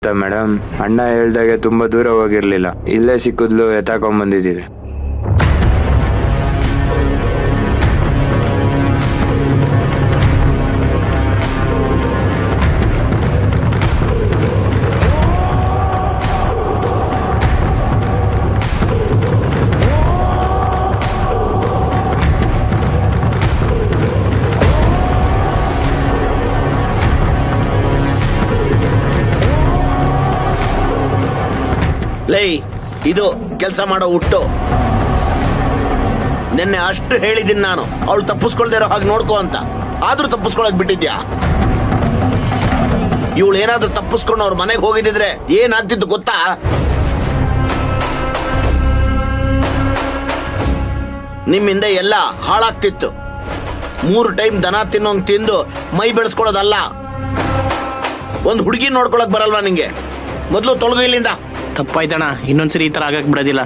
ಗೊತ್ತಾ ಮೇಡಮ್, ಅಣ್ಣ ಹೇಳ್ದಾಗೆ ತುಂಬಾ ದೂರ ಹೋಗಿರ್ಲಿಲ್ಲ, ಇಲ್ಲೇ ಸಿಕ್ಕಿದ್ಲು, ಎತ್ತಾಕೊಂಡ್ಬಂದಿದ್ದೀವಿ. ಲೈ, ಇದು ಕೆಲಸ ಮಾಡೋ ಹುಟ್ಟು. ನಿನ್ನೆ ಅಷ್ಟು ಹೇಳಿದ್ದೀನಿ ನಾನು, ಅವಳು ತಪ್ಪಿಸ್ಕೊಳ್ದೇ ಇರೋ ಹಾಗೆ ನೋಡ್ಕೋ ಅಂತ. ಆದ್ರೂ ತಪ್ಪಿಸ್ಕೊಳಕ್ ಬಿಟ್ಟಿದ್ಯಾ? ಇವಳು ಏನಾದ್ರೂ ತಪ್ಪಿಸ್ಕೊಂಡು ಅವ್ರ ಮನೆಗೆ ಹೋಗಿದ್ದಿದ್ರೆ ಏನಾಗ್ತಿತ್ತು ಗೊತ್ತಾ? ನಿಮ್ಮಿಂದ ಎಲ್ಲ ಹಾಳಾಗ್ತಿತ್ತು. 3 ಟೈಮ್ ದನ ತಿನ್ನೋಂಗ್ ತಿಂದು ಮೈ ಬೆಳೆಸ್ಕೊಳ್ಳೋದಲ್ಲ. ಒಂದು ಹುಡುಗಿ ನೋಡ್ಕೊಳಕ್ ಬರಲ್ವಾ ನಿಂಗೆ? ಮೊದಲು ತೊಳಗು ಇಲ್ಲಿಂದ. ತಪ್ಪಾಯ್ತಣ್ಣ, ಇನ್ನೊಂದ್ಸರಿ ಈ ತರ ಆಗಕ್ ಬಿಡೋದಿಲ್ಲ.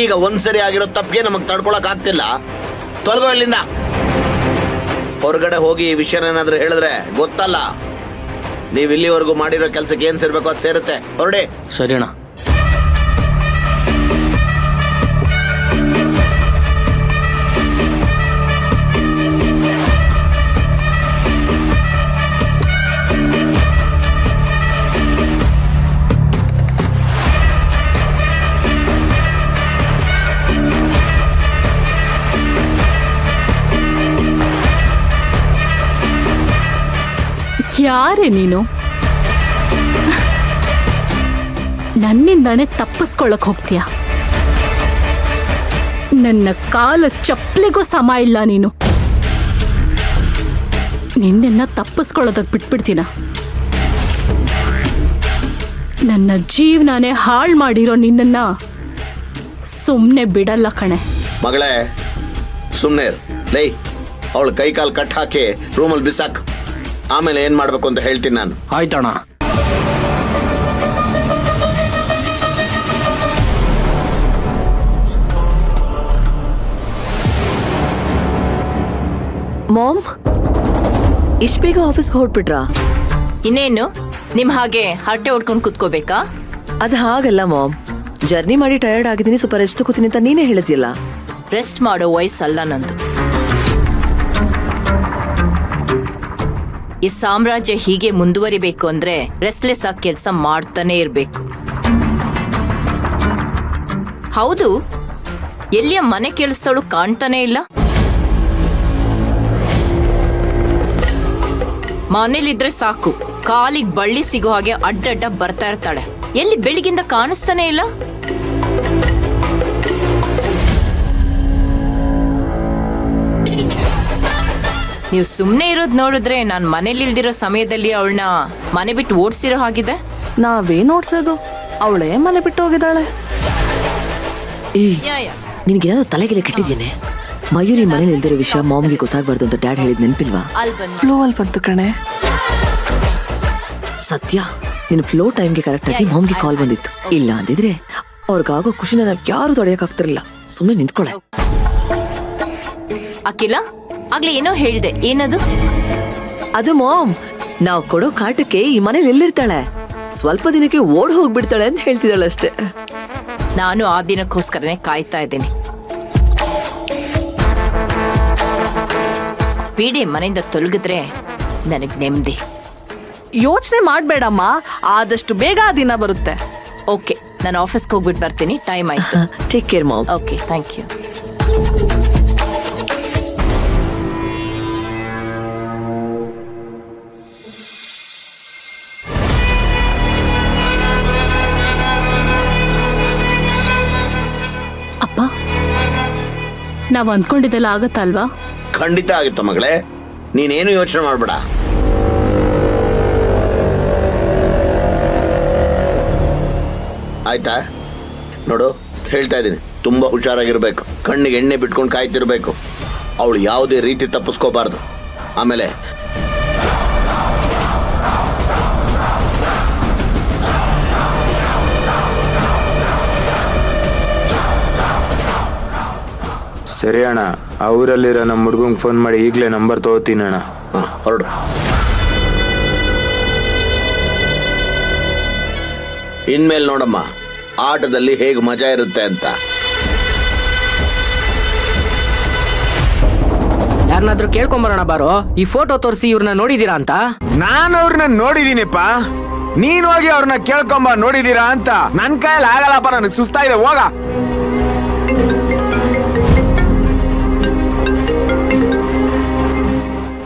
ಈಗ ಒಂದ್ಸರಿ ಆಗಿರೋ ತಪ್ಪಿಗೆ ನಮಗ್ ತಡ್ಕೊಳಕ್ ಆಗ್ತಿಲ್ಲ. ತೊಲಗೋ ಇಲ್ಲಿಂದ. ಹೊರಗಡೆ ಹೋಗಿ ಈ ವಿಷಯನ ಏನಾದ್ರೂ ಹೇಳಿದ್ರೆ ಗೊತ್ತಲ್ಲ, ನೀವ್ ಇಲ್ಲಿವರೆಗೂ ಮಾಡಿರೋ ಕೆಲ್ಸಕ್ಕೆ ಏನ್ ಸೇರ್ಬೇಕು ಅದು ಸೇರುತ್ತೆ. ಹೊರಡಿ. ಸರಿ ಅಣ್ಣ. ಯಾರೇ ನೀನು? ನನ್ನಿಂದಾನೆ ತಪ್ಪಿಸ್ಕೊಳ್ಳಕ್ ಹೋಗ್ತೀಯ? ನನ್ನ ಕಾಲ ಚಪ್ಪಲಿಗೂ ಸಮ ಇಲ್ಲ ನೀನು. ನಿನ್ನ ತಪ್ಪಿಸ್ಕೊಳ್ಳೋದಕ್ಕೆ ಬಿಟ್ಬಿಡ್ತೀನ? ನನ್ನ ಜೀವನನೇ ಹಾಳು ಮಾಡಿರೋ ನಿನ್ನನ್ನ ಸುಮ್ಮನೆ ಬಿಡಲ್ಲ ಕಣೆ. ಮಗಳೇ, ಸುಮ್ನೆ ಲೈ. ಅವಳು ಕೈ ಕಾಲು ಕಟ್ ಹಾಕಿ ರೂಮಲ್ಲಿ ಬಿಸಾಕ್. ಆಮೇಲೆ ಏನ್ ಮಾಡ್ಬೇಕು ಅಂತ ಹೇಳ್ತೀನಿ ನಾನು. ಆಯ್ತಣ್ಣ. ಮಾಮ್, ಇಷ್ಟು ಬೇಗ ಆಫೀಸ್ಗೆ ಹೊರಟ್ಬಿಟ್ರಾ? ಇನ್ನೇನು ನಿಮ್ ಹಾಗೆ ಹರಟೆ ಹೊಡ್ಕೊಂಡು ಕುತ್ಕೋಬೇಕಾ? ಅದು ಹಾಗಲ್ಲ ಮಾಮ್, ಜರ್ನಿ ಮಾಡಿ ಟಯರ್ಡ್ ಆಗಿದ್ದೀನಿ, ಸ್ವಲ್ಪ ರೆಸ್ಟ್ ತಗೋತೀನಿ ಅಂತ ನೀನೇ ಹೇಳಿದ್ಯಲ್ಲ. ರೆಸ್ಟ್ ಮಾಡೋ ವಯಸ್ಸಲ್ಲ ನಂದು. ಈ ಸಾಮ್ರಾಜ್ಯ ಹೀಗೆ ಮುಂದುವರಿಬೇಕು ಅಂದ್ರೆ ರೆಸ್ಟ್ಲೆಸ್ ಆಗಿ ಕೆಲಸ ಮಾಡ್ತಾನೆ ಇರ್ಬೇಕು. ಹೌದು, ಎಲ್ಲಿಯ ಮನೆ ಕೆಲಸದಳು ಕಾಣ್ತಾನೆ ಇಲ್ಲ. ಮನೇಲಿದ್ರೆ ಸಾಕು, ಕಾಲಿಗೆ ಬಳ್ಳಿ ಸಿಗೋ ಹಾಗೆ ಅಡ್ಡಡ್ಡ ಬರ್ತಾ ಇರ್ತಾಳೆ. ಎಲ್ಲಿ ಬೆಳಿಗಿಂದ ಕಾಣಿಸ್ತಾನೆ ಇಲ್ಲ. ನೀವು ಸುಮ್ಮನೆ ಇರೋದು ನೋಡಿದ್ರೆ ನಾನು ಮನೇಲಿ ಇಲ್ದಿರೋ ಸಮಯದಲ್ಲಿ ಅವಳನ್ನ ಮನೆ ಬಿಟ್ಟು ಓಡಿಸಿರೋ ಹಾಗಿದೆ. ನಾವೇನ್ ಓಡ್ಸೋದು, ಅವಳೇ ಮನೆ ಬಿಟ್ಟು ಹೋಗಿದ್ದಾಳೆ. ನಿನ್ಗೇನಾದ್ರು ತಲೆಗೆಲೆ ಕೆಟ್ಟಿದ್ದೇನೆ? ಮಯೂರಿ ಮನೇಲಿ ಇಲ್ದಿರೋ ವಿಷಯ ಮಾಮ್ಗೆ ಗೊತ್ತಾಗ್ಬಾರ್ದು ಅಂತ ಡ್ಯಾಡ್ ಹೇಳಿದ್ ನೆನ್ಪಿಲ್ವಾ? ಫ್ಲೋ ಅಲ್ಲಿ ಬಂತು ಕಣೆ. ಸತ್ಯ, ನಿನ್ ಫ್ಲೋ ಟೈಮ್ಗೆ ಕರೆಕ್ಟ್ ಆಗಿ ಮಾಮ್ಗೆ ಕಾಲ್ ಬಂದಿತ್ತು. ಇಲ್ಲ ಅಂದಿದ್ರೆ ಅವ್ರಿಗಾಗೋ ಖುಷಿನ ನಾವ್ ಯಾರು ತೊಡೆಯಕ್ಕಾಗ್ತಿರ್ಲಿಲ್ಲ. ಸುಮ್ಮನೆ ನಿಂತ್ಕೊಳ್ಳೆ. ಅಖಿಲ, ಆಗ್ಲೇ ಏನೋ ಹೇಳ್ದೆ, ಏನದು? ಅದು ಮಾಮ್, ನಾವ್ ಕೊಡೋ ಕಾಟಕ್ಕೆ ಈ ಮನೇಲಿ ಎಲ್ಲಿರ್ತಾಳೆ, ಸ್ವಲ್ಪ ದಿನಕ್ಕೆ ಓಡ್ ಹೋಗ್ಬಿಡ್ತಾಳೆ ಅಂತ ಹೇಳ್ತಿದ್ದಾಳೆ ಅಷ್ಟೇ. ನಾನು ಆ ದಿನಕ್ಕೋಸ್ಕರನೇ ಕಾಯ್ತಾ ಇದ್ದೀನಿ. ಪೀಡೆ ಮನೆಯಿಂದ ತೊಲಗಿದ್ರೆ ನನಗ್ ನೆಮ್ಮದಿ. ಯೋಚನೆ ಮಾಡ್ಬೇಡಮ್ಮ, ಆದಷ್ಟು ಬೇಗ ಆ ದಿನ ಬರುತ್ತೆ. ಓಕೆ, ನಾನು ಆಫೀಸ್ಗೆ ಹೋಗ್ಬಿಟ್ಟು ಬರ್ತೀನಿ, ಟೈಮ್ ಆಯ್ತು. Take care mom. Okay, thank you. ಅಪ್ಪ, ನಾವ್ ಅಂದ್ಕೊಂಡಿದ್ದೆಲ್ಲ ಆಗತ್ತಲ್ವಾ? ಖಂಡಿತ ಆಗಿತ್ತು ಮಗಳೇ, ನೀನೇನು ಯೋಚನೆ ಮಾಡ್ಬೇಡ. ಆಯ್ತಾ? ನೋಡು, ಹೇಳ್ತಾ ಇದ್ದೀನಿ, ತುಂಬಾ ಹುಷಾರಾಗಿರ್ಬೇಕು. ಕಣ್ಣಿಗೆ ಎಣ್ಣೆ ಬಿಟ್ಕೊಂಡು ಕಾಯ್ತಿರ್ಬೇಕು. ಅವಳು ಯಾವುದೇ ರೀತಿ ತಪ್ಪಿಸ್ಕೋಬಾರ್ದು. ಆಮೇಲೆ ಸರಿ ಅಣ್ಣ, ಅವರಲ್ಲಿರೋ ನಮ್ಮ ಹುಡುಗಂಗೆ ಫೋನ್ ಮಾಡಿ ಈಗಲೇ ನಂಬರ್ ತಗೋತೀನಿ ಅಣ್ಣ. ಹೊರಡು. ಇನ್ಮೇಲೆ ನೋಡಮ್ಮ ಆಟದಲ್ಲಿ ಹೇಗೆ ಮಜಾ ಇರುತ್ತೆ ಅಂತ. ಯಾರನ್ನಾದ್ರೂ ಕೇಳ್ಕೊಂಬರೋಣ ಬಾರೋ, ಈ ಫೋಟೋ ತೋರಿಸಿ ಇವ್ರನ್ನ ನೋಡಿದೀರಾ ಅಂತ. ನಾನು ಅವ್ರನ್ನ ನೋಡಿದೀನಿಪ್ಪ, ನೀನ್ ಹೋಗಿ ಅವ್ರನ್ನ ಕೇಳ್ಕೊಂಬ ನೋಡಿದೀರಾ ಅಂತ. ನನ್ ಕೈಯಲ್ಲಿ ಆಗಲ್ಲಪ್ಪ, ನನಗೆ ಸುಸ್ತಾ ಇದೆ, ಹೋಗ.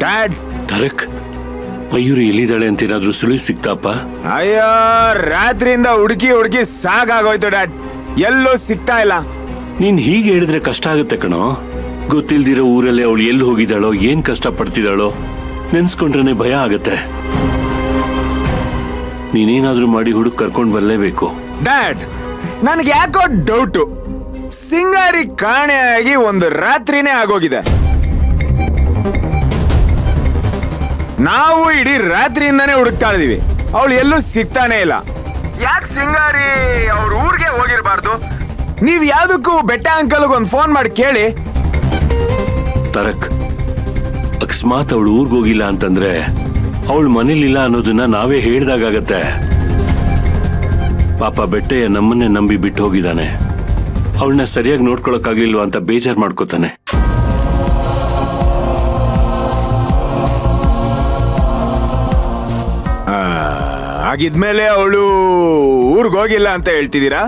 ಡ್ಯಾಡ್, ತಾರಕ್, ಮಯೂರಿ ಎಲ್ಲಿದ್ದಾಳೆ ಅಂತ ಏನಾದ್ರೂ ಸುಳಿವು ಸಿಕ್ತಾಪ? ಅಯ್ಯೋ, ರಾತ್ರಿಯಿಂದ ಹುಡುಕಿ ಸಾಕಾಗೋಯ್ತು ಡ್ಯಾಡ್, ಎಲ್ಲೂ ಸಿಗ್ತಾ ಇಲ್ಲ. ನೀನ್ ಹೀಗೆ ಹೇಳಿದ್ರೆ ಕಷ್ಟ ಆಗುತ್ತೆ ಕಣೋ. ಗೊತ್ತಿಲ್ದಿರೋ ಊರಲ್ಲೇ ಅವಳು ಎಲ್ಲಿ ಹೋಗಿದ್ದಾಳೋ, ಏನ್ ಕಷ್ಟ ಪಡ್ತಿದ್ದಾಳೋ ನೆನ್ಸ್ಕೊಂಡ್ರೆ ಭಯ ಆಗತ್ತೆ. ನೀನೇನಾದ್ರೂ ಮಾಡಿ ಹುಡುಕ್ ಕರ್ಕೊಂಡ್ ಬರ್ಲೇಬೇಕು. ಡ್ಯಾಡ್, ನನ್ಗೆ ಯಾಕೋ ಡೌಟು, ಸಿಂಗಾರಿ ಕಾಣೆಯಾಗಿ ಒಂದು ರಾತ್ರಿನೇ ಆಗೋಗಿದೆ. ನಾವು ಇಡೀ ರಾತ್ರಿಯಿಂದಾನೇ ಹುಡುಕ್ತಾ ಇದೀವಿ, ಅವಳು ಎಲ್ಲೂ ಸಿಗ್ತಾನೆ ಇಲ್ಲ. ಯಾಕೆ ಸಿಂಗಾರಿ ಅವ್ರ ಊರಿಗೆ ಹೋಗಿರ್ಬಾರ್ದು? ನೀವ್ ಯಾವ್ದಕ್ಕೂ ಬೆಟ್ಟ ಅಂಕಲ್ಗೆ ಒಂದು ಫೋನ್ ಮಾಡಿ ಕೇಳಿ. ತಾರಕ್, ಅಕಸ್ಮಾತ್ ಅವಳು ಊರ್ಗ್ ಹೋಗಿಲ್ಲ ಅಂತಂದ್ರೆ ಅವಳು ಮನೇಲಿಲ್ಲ ಅನ್ನೋದನ್ನ ನಾವೇ ಹೇಳ್ದಾಗತ್ತೆ. ಪಾಪ ಬೆಟ್ಟೆಯ ನಮ್ಮನ್ನೇ ನಂಬಿ ಬಿಟ್ಟು ಹೋಗಿದ್ದಾನೆ. ಅವಳನ್ನ ಸರಿಯಾಗಿ ನೋಡ್ಕೊಳಕ್ಕಾಗ್ಲಿಲ್ವಾ ಅಂತ ಬೇಜಾರ್ ಮಾಡ್ಕೋತಾನೆ. ಹಾಗಿದ್ಮೇಲೆ ಅವಳು ಊರ್ಗ್ ಹೋಗಿಲ್ಲ ಅಂತ ಹೇಳ್ತಿದ್ದೀರಾ?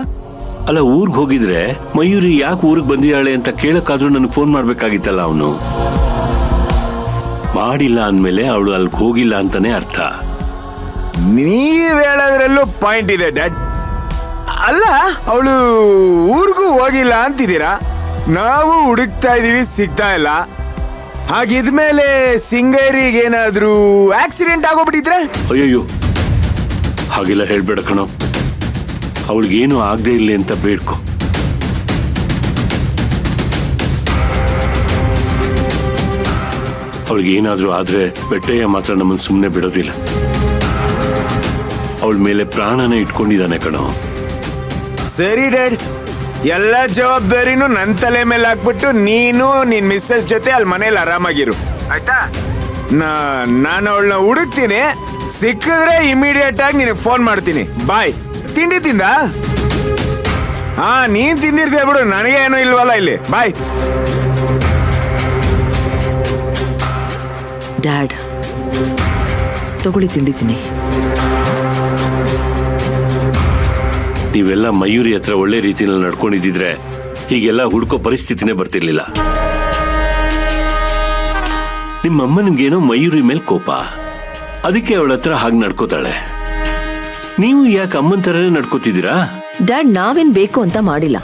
ಅಲ್ಲ, ಊರ್ಗ್ ಹೋಗಿದ್ರೆ ಮಯೂರಿ ಯಾಕೆ ಊರಿಗೆ ಬಂದಿದ್ದಾಳೆ ಅಂತ ಕೇಳಕ್ಕಾದ್ರೂ ನನಗೆ ಫೋನ್ ಮಾಡ್ಬೇಕಾಗಿತ್ತಲ್ಲ. ಅವನು ಮಾಡಿಲ್ಲ ಅಂದ್ಮೇಲೆ ಅವಳು ಅಲ್ಲಿಗೆ ಹೋಗಿಲ್ಲ ಅಂತಾನೆ ಅರ್ಥ. ನೀವ್ ಹೇಳೋದ್ರಲ್ಲೂ ಪಾಯಿಂಟ್ ಇದೆ ಡ್ಯಾಡ್. ಅಲ್ಲ, ಅವಳು ಊರಿಗೂ ಹೋಗಿಲ್ಲ ಅಂತಿದ್ದೀರಾ, ನಾವು ಹುಡುಕ್ತಾ ಇದೀವಿ, ಸಿಗ್ತಾ ಇಲ್ಲ. ಹಾಗಿದ್ಮೇಲೆ ಸಿಂಗೇರಿಗೇನಾದ್ರೂ ಆಕ್ಸಿಡೆಂಟ್ ಆಗೋಗ್ಬಿಟ್ಟಿದ್ರೆ? ಅಯ್ಯಯ್ಯೋ, ಹಾಗೆಲ್ಲ ಹೇಳ್ಬೇಡ ಕಣೋ. ಅವಳಿಗೇನು ಆಗದೆ ಇರ್ಲಿ ಅಂತ ಬೇಡ್ಕೊ. ಅವಳಿಗೇನಾದ್ರೂ ಆದ್ರೆ ಬೆಟ್ಟಯ್ಯ ಮಾತ್ರ ನಮ್ಮನ್ನು ಸುಮ್ಮನೆ ಬಿಡೋದಿಲ್ಲ. ಅವಳ ಮೇಲೆ ಪ್ರಾಣನೇ ಇಟ್ಕೊಂಡಿದ್ದಾನೆ ಕಣೋ. ಸರಿ ಡ್ಯಾಡ್, ಎಲ್ಲ ಜವಾಬ್ದಾರಿನೂ ನನ್ನ ತಲೆ ಮೇಲೆ ಹಾಕ್ಬಿಟ್ಟು ನೀನು ನಿನ್ ಮಿಸ್ಸಸ್ ಜೊತೆ ಅಲ್ಲಿ ಮನೇಲಿ ಆರಾಮಾಗಿರು, ಆಯ್ತಾ? ನಾನು ಅವಳನ್ನ ಹುಡುಕ್ತೀನಿ, ಸಿಕ್ಕಿದ್ರೆ ಇಮಿಡಿಯೇಟ್ ಆಗಿ ನಿನಗೆ ಫೋನ್ ಮಾಡ್ತೀನಿ. ಬಾಯ್. ತಿಂಡಿ ತಿಂದ? ಹಾ, ನೀನ್ ತಿಂದಿರ್ತೀಯ ಬಿಡು, ನನಗೆ ಏನೂ ಇಲ್ವಲ್ಲ ಇಲ್ಲಿ. ಬಾಯ್. ಡ್ಯಾಡ್, ತಗೊಳ್ಳಿ ತಿಂಡಿ ತಿನ್ನಿ. ನೀವೆಲ್ಲ ಮಯೂರಿ ಹತ್ರ ಒಳ್ಳೆ ರೀತಿಯಲ್ಲಿ ನಡ್ಕೊಂಡಿದ್ರೆ ಹೀಗೆಲ್ಲ ಹುಡ್ಕೋ ಪರಿಸ್ಥಿತಿನೇ ಬರ್ತಿರ್ಲಿಲ್ಲ. ನಿಮ್ಮಮ್ಮನಿಗೇನೋ ಮಯೂರಿ ಮೇಲೆ ಕೋಪ, ಅದಕ್ಕೆ ಅವಳ ಹತ್ರ ಹಾಗೆ ನಡ್ಕೋತಾಳೆ. ನೀವು ಯಾಕೆ ಅಮ್ಮನ ತರನೇ ನಡ್ಕೋತಿದ್ದೀರಾ? ಡ್ಯಾಡ್, ನಾವೇನ್ ಬೇಕು ಅಂತ ಮಾಡಿಲ್ಲ.